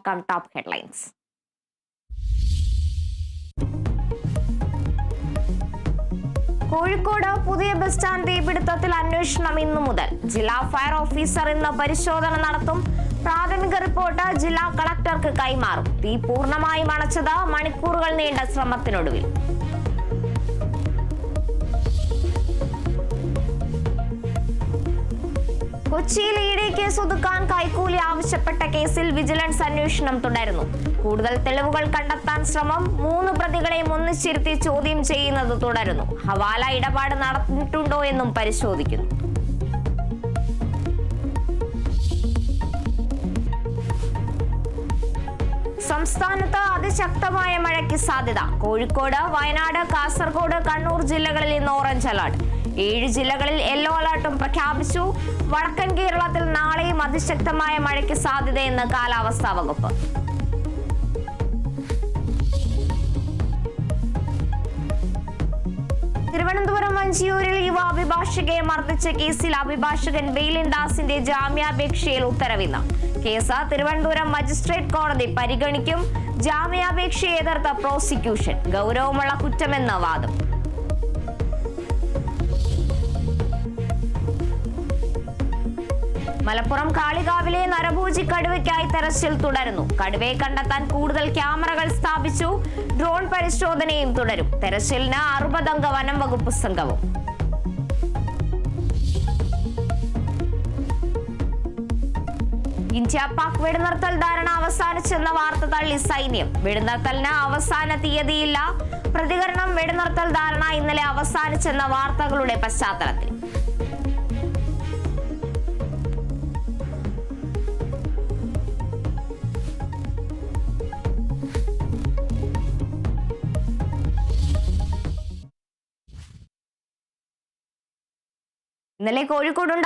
നോക്കാം top headlines. Kozhikode പുതിയ bus stand തീപിടുത്തത്തിൽ അന്വേഷണം ഇന്നു മുതൽ. ജില്ലാ ഫയർ ഓഫീസർ ഇന്ന് പരിശോധന നടത്തും. പ്രാഥമിക റിപ്പോർട്ട് ജില്ലാ കളക്ടർക്ക് കൈമാറും. തീ പൂർണ്ണമായും അണച്ചത് മണിക്കൂറുകൾ നീണ്ട ശ്രമത്തിനൊടുവിൽ. കൊച്ചിയിൽ ഇഡി കേസ് ഒതുക്കാൻ കൈക്കൂലി ആവശ്യപ്പെട്ട കേസിൽ വിജിലൻസ് അന്വേഷണം തുടരുന്നു. കൂടുതൽ തെളിവുകൾ കണ്ടെത്താൻ ശ്രമം. 3 പ്രതികളെയും ഒന്നിച്ചിരുത്തി ചോദ്യം ചെയ്യുന്നത് തുടരുന്നു. ഹവാല ഇടപാട് നടന്നിട്ടുണ്ടോ എന്നും പരിശോധിക്കുന്നു. സംസ്ഥാനത്ത് അതിശക്തമായ മഴയ്ക്ക് സാധ്യത. കോഴിക്കോട്, വയനാട്, കാസർഗോഡ്, കണ്ണൂർ ജില്ലകളിൽ ഇന്ന് ഓറഞ്ച് അലർട്ട്. 7 ജില്ലകളിൽ യെല്ലോ അലർട്ടും പ്രഖ്യാപിച്ചു. വടക്കൻ കേരളത്തിൽ നാളെയും അതിശക്തമായ മഴയ്ക്ക് സാധ്യതയെന്ന് കാലാവസ്ഥാ വകുപ്പ്. തിരുവനന്തപുരം വഞ്ചിയൂരിൽ യുവ അഭിഭാഷകയെ മർദ്ദിച്ച കേസിൽ അഭിഭാഷകൻ ബെയിലിൻ ദാസിന്റെ ജാമ്യാപേക്ഷയിൽ ഉത്തരവിന്ന്. കേസ് തിരുവനന്തപുരം മജിസ്ട്രേറ്റ് കോടതി പരിഗണിക്കും. ജാമ്യാപേക്ഷയെ എതിർത്ത പ്രോസിക്യൂഷൻ. ഗൗരവമുള്ള കുറ്റമെന്ന വാദം. മലപ്പുറം കാളികാവിലെ നരഭോജി കടുവയ്ക്കായി തെരച്ചിൽ തുടരുന്നു. കടുവയെ കണ്ടെത്താൻ കൂടുതൽ ക്യാമറകൾ സ്ഥാപിച്ചു. ഡ്രോൺ പരിശോധനയും തുടരും. തെരച്ചിലിന് 60 അംഗ വനം വകുപ്പ് സംഘവും. ഇന്ത്യ പാക് വെടിനിർത്തൽ ധാരണ അവസാനിച്ചെന്ന വാർത്ത തള്ളി സൈന്യം. വെടിനിർത്തലിന് അവസാന തീയതിയില്ല. പ്രതികരണം: വെടിനിർത്തൽ ധാരണ ഇന്നലെ അവസാനിച്ചെന്ന വാർത്തകളുടെ പശ്ചാത്തലത്തിൽ. ഇന്നലെ കോഴിക്കോടുണ്ടായ